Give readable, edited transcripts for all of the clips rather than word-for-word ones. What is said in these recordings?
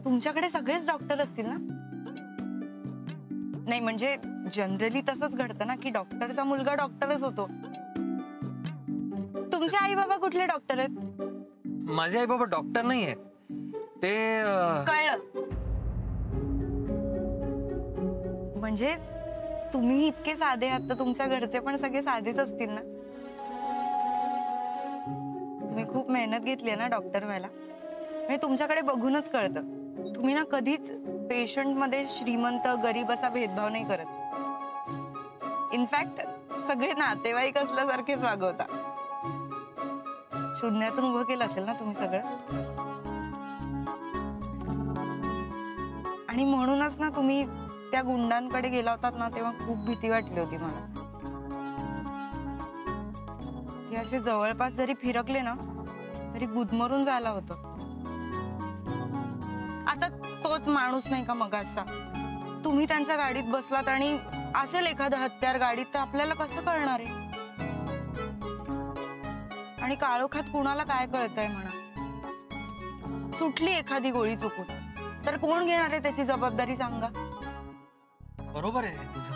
तुमच्याकडे सगळेच डॉक्टर असतील ना? नाही म्हणजे जनरली तसंच घडतं ना की डॉक्टरचा मुलगा डॉक्टरच होतो. तुमचे आई बाबा कुठले डॉक्टर आहेत? माझे आई बाबा डॉक्टर नाहीये. ते कळलं. म्हणजे तुम्ही इतके साधे आहात तर तुमच्या घरचे पण सगळे साधेच असतील ना? तुम्ही खूप मेहनत घेतली आहे ना डॉक्टर व्हायला. म्हणजे तुमच्याकडे बघूनच कळतं तुम्ही ना कधीच पेशंट मध्ये श्रीमंत गरीब असा भेदभाव नाही करत. इनफॅक्ट सगळे नातेवाईक असल्यासारखेच वागवता. शून्यातून उभं केलं असेल ना तुम्ही सगळं. आणि म्हणूनच ना तुम्ही त्या गुंडांकडे गेला होतात ना तेव्हा खूप भीती वाटली होती मला. ते असे जवळपास जरी फिरकले ना तरी गुदमरून झाला होतं. आता तोच माणूस नाही का मगाचा. तुम्ही त्यांच्या गाडीत बसलात आणि असेल एखादं हत्यार गाडीत तर आपल्याला कसं कळणार आहे? आणि काळोखात कुणाला काय कळतंय म्हणा. सुटली एखादी गोळी चुकून तर कोण घेणार आहे त्याची जबाबदारी सांगा. बरोबर आहे तुझं.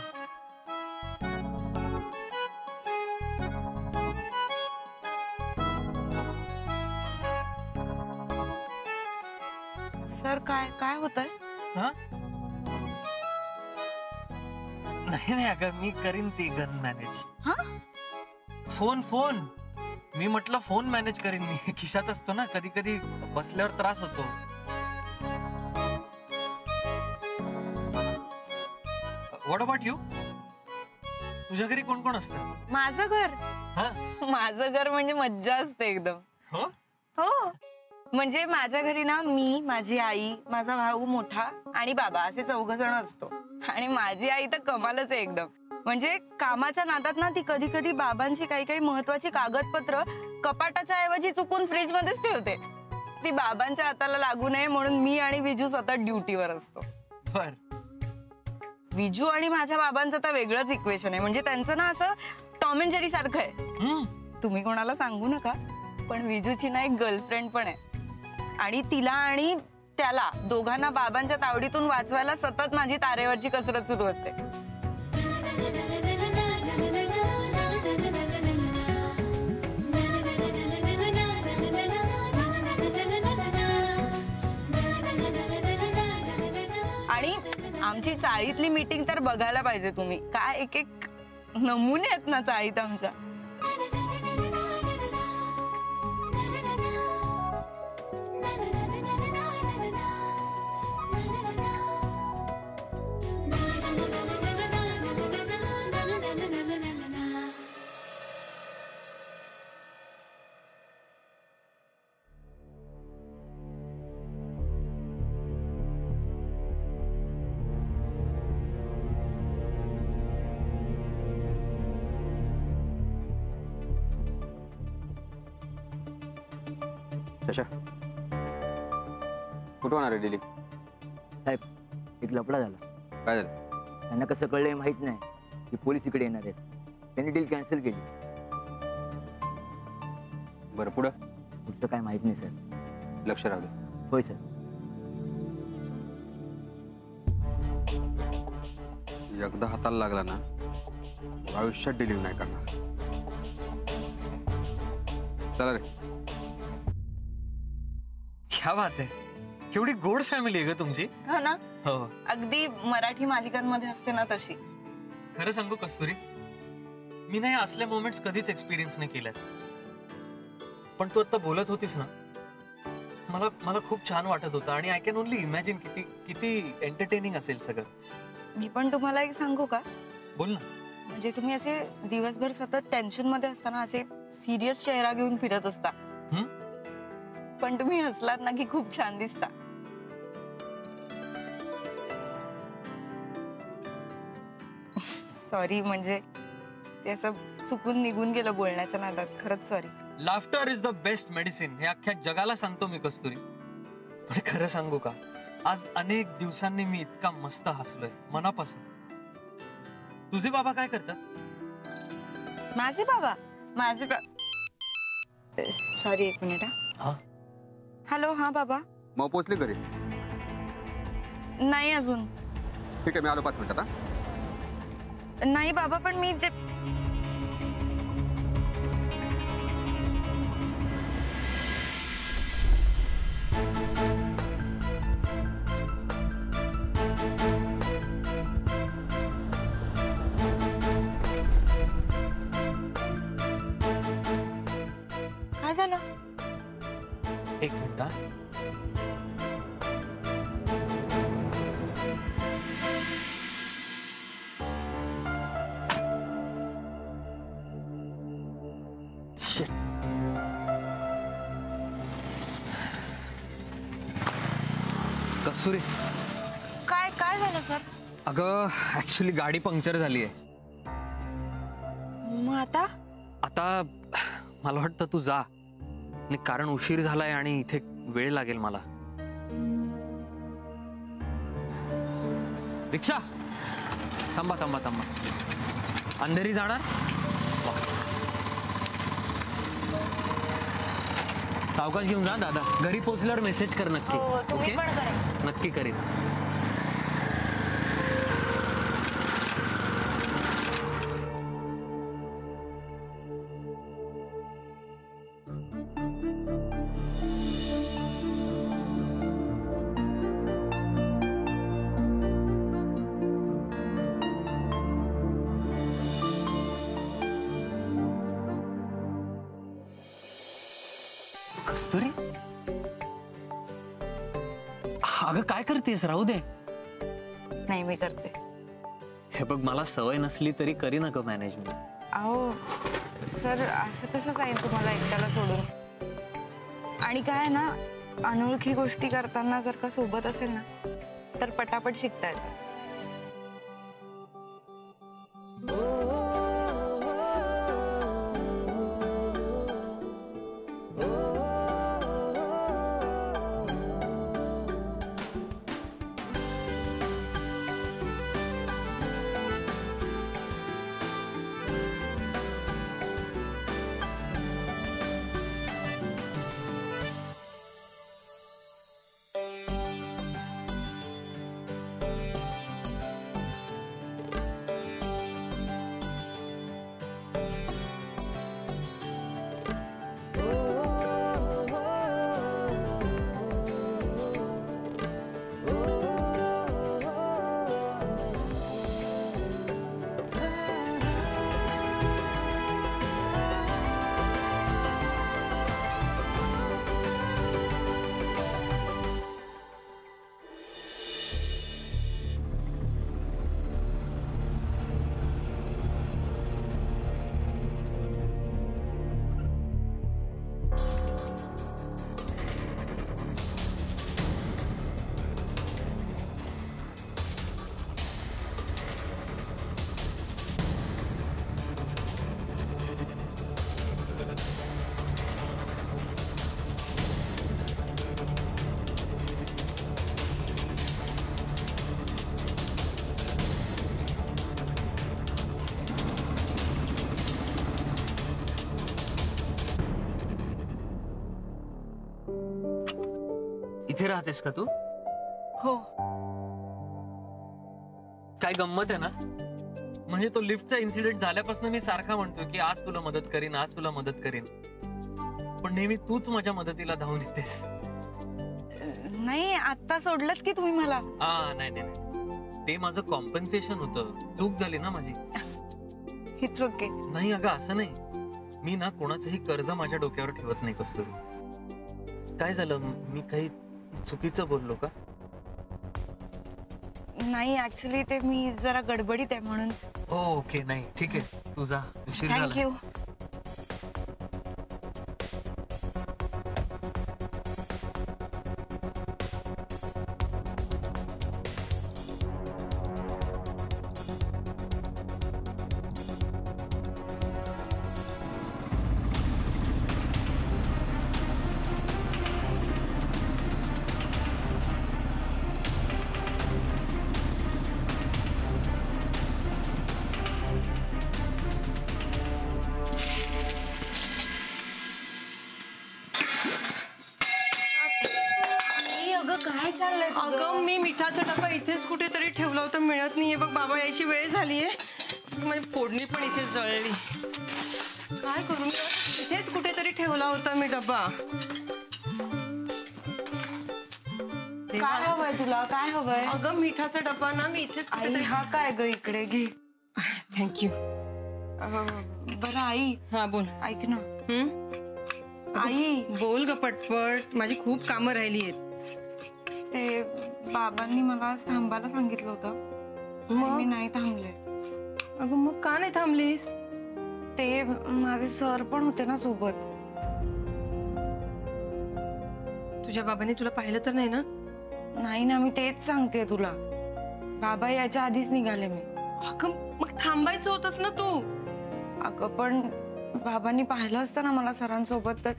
सर काय काय होतंय? नाही अगं मी करीन ती गन मॅनेज. फोन मी म्हटलं फोन मॅनेज करीन मी. खिशात असतो ना कधी कधी बसल्यावर त्रास होतो. What about you? तुझ्या घरी कोण कोण असतं? माझं घर? माझं घर म्हणजे मज्जा असते एकदम. हो हो. म्हणजे माझ्या घरी ना मी, माझी आई, माझा भाऊ मोठा आणि बाबा असे 4 जण असतो. आणि माझी आई तर कमालच आहे एकदम. म्हणजे कामाच्या नादात ना ती कधी कधी बाबांची काही महत्वाची कागदपत्र कपाटाच्या ऐवजी चुकून फ्रीज मध्येच ठेवते. ती बाबांच्या हाताला लागू नये म्हणून मी आणि विजू सतत ड्युटीवर असतो. बर. विजू आणि माझ्या बाबांचं तर वेगळंच इक्वेशन आहे. म्हणजे त्यांचं ना असं टॉम अँड जेरी सारखं आहे. तुम्ही कोणाला सांगू नका पण विजूची ना एक गर्लफ्रेंड पण आहे. आणि तिला आणि त्याला दोघांना बाबांच्या तावडीतून वाचवायला सतत माझी तारेवरची कसरत सुरू असते. आणि आमची चाळीतली मीटिंग तर बघायला पाहिजे तुम्ही. काय एक एक नमुने आहेत ना चाळीत आमच्या. कुठं होणार आहे डिली? साहेब एक लफडा झाला. काय झालं? त्यांना कसं कळलंय माहित नाही की पोलीस इकडे येणार आहेत. त्यांनी डील कॅन्सल केली. बरं पुढं? पुढचं काय माहित नाही सर. लक्ष राहू दे. होय सर. एकदा हाताला लागला ना आयुष्यात डिलीव्ह नाही करणार. चला रे. क्या बात आहे. केवढी गोड फॅमिली आहे ग तुमची. हो ना. हो अगदी मराठी मालिकांमध्ये असते ना तशी. खरं सांगू कस्तुरी मी नाही असल्या मोमेंट्स कधीच एक्सपिरियन्स नाही केल्यात. पण तू आता बोलत होतीस ना मला खूप छान वाटत होतं. आणि आय कॅन ओनली इमॅजिन किती एंटरटेनिंग असेल सगळं. मी पण तुम्हाला एक सांगू का? बोल ना. म्हणजे तुम्ही असे दिवसभर सतत टेन्शन मध्ये असताना असे सिरियस चेहरा घेऊन फिरत असता. पण तुम्ही हसलात ना की खूप छान दिसता. सॉरी म्हणजे ते असं चुकून निघून गेलं बोलण्याच्या नादात. खरंच sorry. Laughter is the best medicine हे अख्ख्या जगाला सांगतो मी कस्तुरी. पण खरं सांगू का आज अनेक दिवसांनी मी इतका मस्त हसलोय मनापासून. तुझे बाबा काय करतात? माझे बाबा सॉरी एक मिनिट. हॅलो. हा बाबा. मग पोचले घरी? नाही अजून. ठीक आहे, मी आलो 5 मिनिटात. हा, नाही बाबा, पण मी ते काय झालं? एक मिनिट. हा. कस्तुरी, काय काय झालं सर? अगं ऍक्च्युली गाडी पंक्चर झाली आहे. मग आता? आता मला वाटतं तू जा, आणि कारण उशीर झालाय आणि इथे वेळ लागेल मला. रिक्षा, थांबा थांबा थांबा. अंधेरी जाणार? सावकाश घेऊन जा दादा. घरी पोहोचल्यावर मेसेज कर नक्की. हो, तुम्ही ओके? पण करा. नक्की करीन. कस्तुरी, अगं काय करतेस? राहू दे. नाही, मी करते. हे बघ, मला सवय नसली तरी करी ना ग मॅनेजमेंट. अहो सर, असं कसं जाईल तुम्हाला एकट्याला सोडून? आणि काय आहे ना, अनोळखी गोष्टी करताना जर का सोबत असेल ना, तर पटापट शिकता येतात. इथे राहतेस का तू? हो. काय गंमत आहे ना, म्हणजे तो लिफ्टचा इन्सिडेंट झाल्यापासून मी सारखा म्हणतोय की आज तुला मदत करीन, आज तुला मदत करीन, पण नेहमी तूच माझ्या मदतीला धावून येतेस. नाही, आता सोडलत की तुम्ही मला. हा, नाही नाही नाही, ते माझं कॉम्पन्सेशन होतं. चूक झाली ना माझी. It's okay. नाही अगं, असं नाही. मी ना कोणाचंही कर्ज माझ्या डोक्यावर ठेवत नाही कस्तुरी. काय झालं, मी काही चुकीचं बोललो का? नाही, ऍक्च्युली ते मी जरा गडबडीत आहे म्हणून. ओके, नाही ठीक आहे, तू जा, उशीर झाला. थँक्यू. चाललंय तुझं? अगं मी मिठाचा डबा इथेच कुठेतरी ठेवला होता, मिळत नाहीये बघ. बाबा यायची वेळ झालीये. माझी फोडणी पण इथे जळली. काय करू मी? इथेच कुठेतरी ठेवला होता मी डबा. काय हवंय तुला? काय हवंय? अगं मिठाचा डबा ना मी इथेच आई हा काय ग, इकडे घे. थँक्यू. बरं आई, हा बोल. ऐक ना. आई बोल ग पटपट, माझी खूप कामं राहिली आहेत. ते बाबांनी मला आज थांबायला सांगितलं होतं, मग? मी नाही थांबले. अगं मग का नाही थांबलीस? ते माझे सर पण होते ना सोबत. तुझ्या बाबांनी तुला पाहिलं तर नाही ना? नाही ना, मी तेच सांगते तुला. बाबा याच्या आधीच निघाले मी. अगं मग थांबायचं होतंस ना तू. अगं पण बाबांनी पाहिलं असतं ना मला सरांसोबत, तर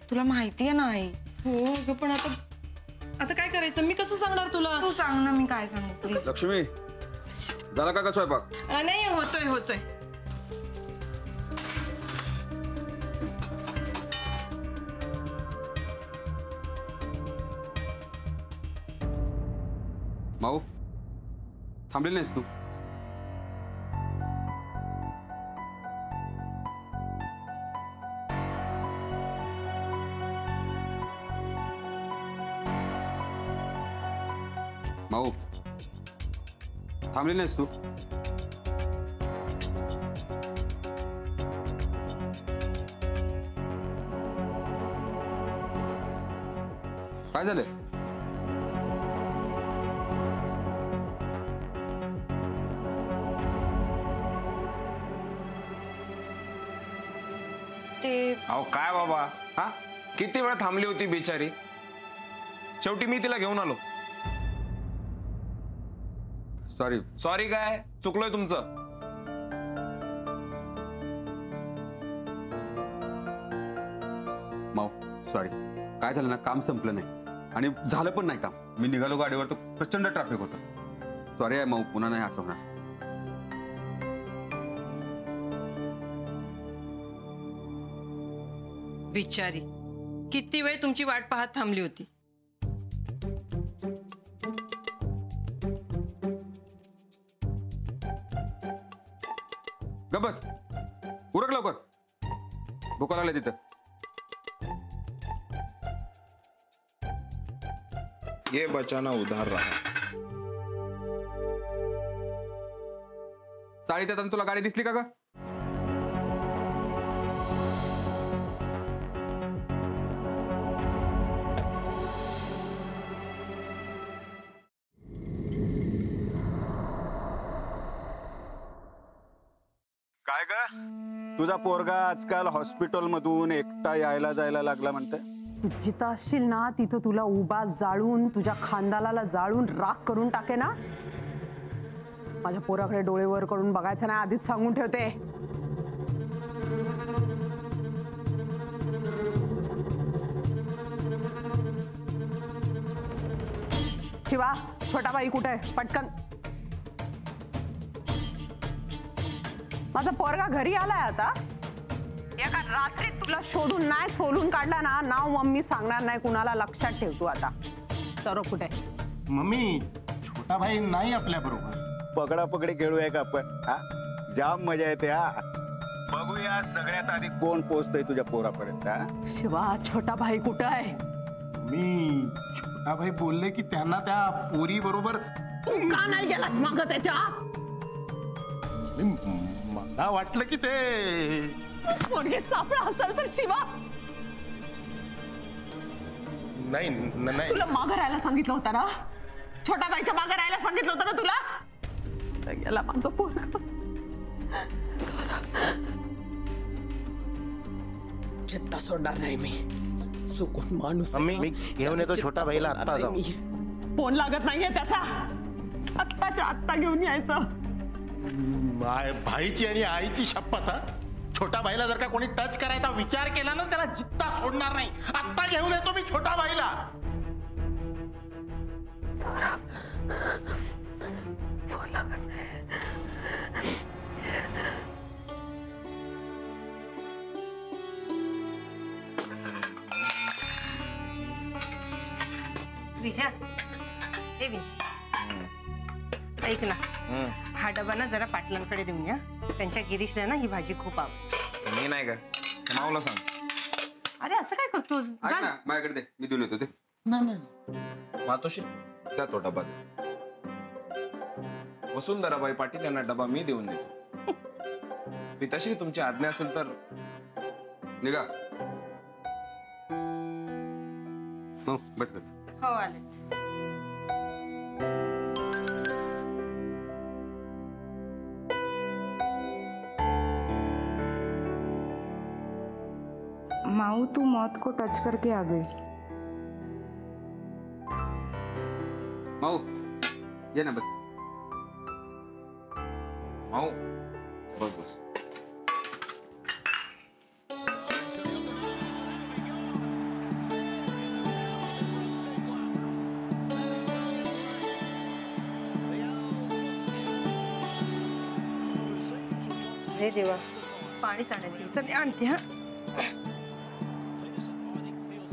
तुला माहितीये ना आई. हो अगं पण आता काय करायचं? मी कसं सांगणार तुला? तू सांग ना, मी काय सांगू प्लीज. लक्ष्मी झाला का स्वयंपाक? नाही होतोय. माऊ थांबलेली नाहीस तू? माऊ थांबलेली नाहीस तू? काय झालंय? ते अहो काय बाबा, हा किती वेळ थांबली होती बिचारी. शेवटी मी तिला घेऊन आलो. सॉरी. सॉरी काय, चुकलोय तुमचं. माऊ सॉरी. काय झालं ना, काम संपलं नाही आणि झालं पण नाही काम. मी निघालो गाडीवर तर प्रचंड ट्रॅफिक होतं. सॉरी आहे माऊ, पुन्हा नाही असं होणार. बिचारी किती वेळ तुमची वाट पाहत थांबली होती. ग बस, उरक लवकर, भूक लागले तिथं. ये बचाना उधार रहा. चाळीत येताना तुला गाडी दिसली का ग? काय ग, तुझा पोरगा आजकाल हॉस्पिटल मधून एकटा यायला जायला लागला म्हणते. जिथं असशील ना तिथं तुला उभा जाळून, तुझ्या खानदालाला जाळून राख करून टाके ना. माझ्या पोराकडे डोळे वर करून बघायचं नाही, आधीच सांगून ठेवते. शिवा, छोटा बाई कुठे आहे? पटकन. माझा पोरगा घरी आलाय आता. एका रात्रीत तुला शोधून नाही सोलून काढला ना, नाव मम्मी सांगणार नाही कुणाला, लक्षात ठेव तू आता. सौरभ कुठे? मम्मी छोटा भाई नाही आपल्या बरोबर. पकडा पकडी खेळूया का आपण? हा, जाम मजा येते. हा, बघूया सगळ्यात आधी कोण पोहोचतोय तुझ्या पोरापर्यंत. हा, शिवा, छोटा भाई कुठं आहे? मी छोटा भाई बोलले की त्यांना त्या पोरी बरोबर. तू का नाही गेलास मागं त्याच्या? मला वाटलं की ते पोरगे सापळा असेल तर. शिवा, नाही नाही तुला मागं राहायला सांगितलं होतं ना? छोटा बाईच्या मागं राहायला सांगितलं होतं ना तुला? गेला माझा पोरगा. चित्ता सोडणार नाही मी. सुकून माणूस. मी घेऊन येतो छोटा भाईला आत्ता जाऊ. फोन लागत नाहीये त्याचा. आत्ताच्या आत्ता घेऊन यायचं. भाईची आणि आईची शपथ. हा, छोटा भाईला जर का कोणी टच करायचा विचार केला ना, त्याला जित्ता सोडणार नाही. आत्ता घेऊन येतो मी छोटा भाईला. फोन लागत नाही. विजय हे बी ऐक ना, हा डबा ना जरा पाटलांकडे देऊन या. त्यांच्या गिरीशला ना ही भाजी खूप आवडते. मी नाही का, माऊला सांग. अरे असं काय करतोस? ऐक ना, माझ्याकडे दे, मी देऊन येतो ते. मातोश्री त्या तो डबा दे. वसुंधराबाई पाटील यांना डबा मी देऊन देतो. मी तशी तुमची आज्ञा असेल तर निघा. हो बस कर. हो आलेच. माऊ तू मौत को टच करके आ गई. माऊ ये ना बस. माऊ बस बस. हे देवा, पाणी चालण्याची आणते. हा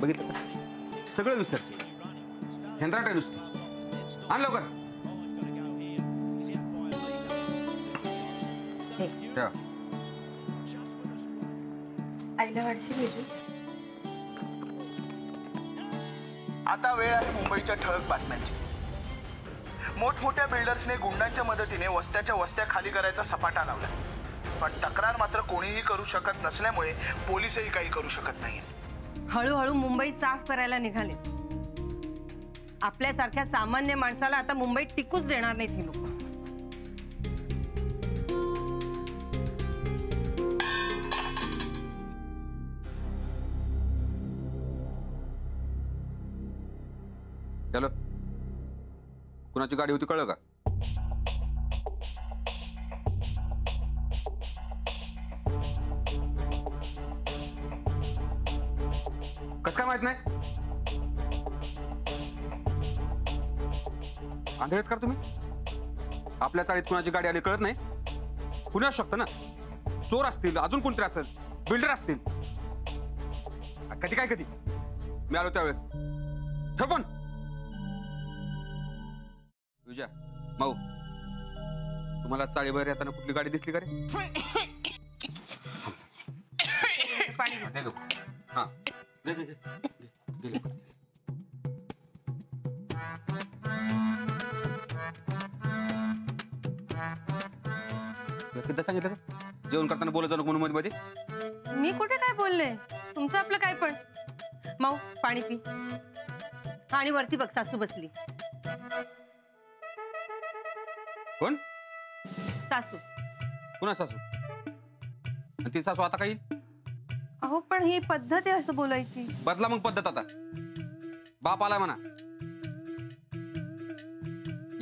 बघितलं का? सगळं विसरते. हेंद्राट आहे नुसती. आण लवकर. ठेवा. आईला वाढशी भेटू. आता वेळ आहे मुंबईच्या ठळक बातम्यांची. मोठमोठ्या बिल्डर्सने गुंडांच्या मदतीने वस्त्याच्या वस्त्या खाली करायचा सपाटा लावला, पण तक्रार मात्र कोणीही करू शकत नसल्यामुळे पोलीसही काही करू शकत नाहीत. हळूहळू मुंबई साफ करायला निघाले. आपल्यासारख्या सामान्य माणसाला आता मुंबईत टिकूच देणार नाहीत ही लोक. चलो, कुणाची गाडी होती कळलं का? कसं काय माहित नाही? आंधळेत का तुम्ही? आपल्या चाळीत कुणाची गाडी आली कळत नाही? कुणी असू शकतं ना. चोर असतील, अजून कोणतरी असेल, बिल्डर असतील. कधी काय कधी मी आलो त्यावेळेस ठेव पण. तुझ्या माऊ, तुम्हाला चाळीवर येताना कुठली गाडी दिसली का रे? हा दे दे दे. किती सांगितलं जेवण करताना बोलत जाऊ म्हणून मध्ये मध्ये? मी कुठे काय बोलले? तुमचं आपलं काय पण. माऊ पाणी पी. आणि वरती बघ सासू बसली. कोण? सासू. कुणा सासू? आणि ती सासू आता काही? अहो पण ही पद्धत आहे असं बोलायची. बदला मग पद्धत आता. बाप आलाय म्हणा.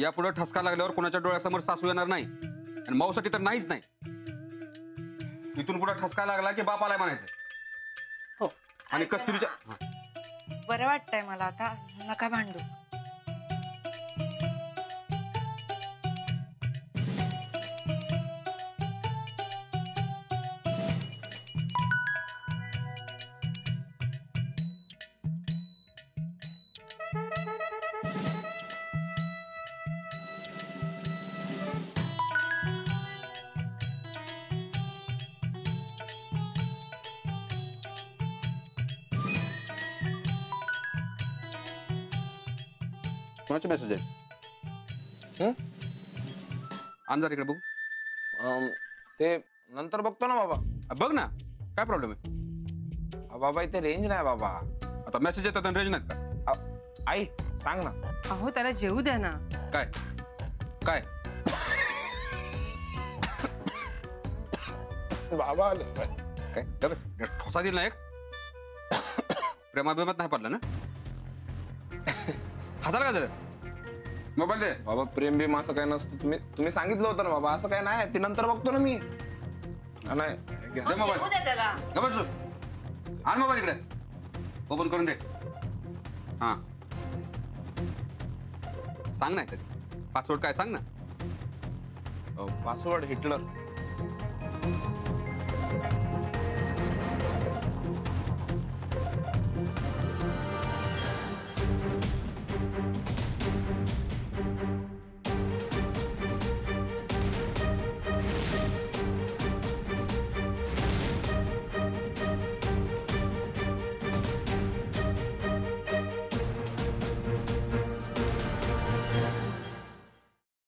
यापुढे ठसका लागल्यावर कोणाच्या डोळ्यासमोर सासू येणार नाही. आणि माऊसाठी तर नाहीच नाही. इथून पुढे ठसका लागला की बाप आलाय म्हणायचं. हो. आणि कस्तुरीच्या बरं वाटतंय मला आता. नका भांडू. कोणाचे मेसेज आहे? अंजार इकडे बघू. ते नंतर बघतो ना बाबा. बघ ना, काय प्रॉब्लेम आहे? बाबा इथे रेंज नाही बाबा. आता मेसेज येतात आणि रेंज नाहीत का? आई सांग ना. अहो त्याला जेवू द्या ना. काय काय बाबा आले काय? बस ठोसा दिला ना एक. प्रेमाभिमात नाही पडला ना? हसायला का झालं? मोबाईल दे. बाबा प्रेम बिम असं काय नसतं. तुम्ही सांगितलं होतं ना बाबा, असं काय नाही. ते नंतर बघतो ना मी. नाही दे मोबाईल. बस आण मोबाईल इकडे. ओपन करून दे. हा सांग नाही कधी पासवर्ड काय सांग ना. Password Hitler.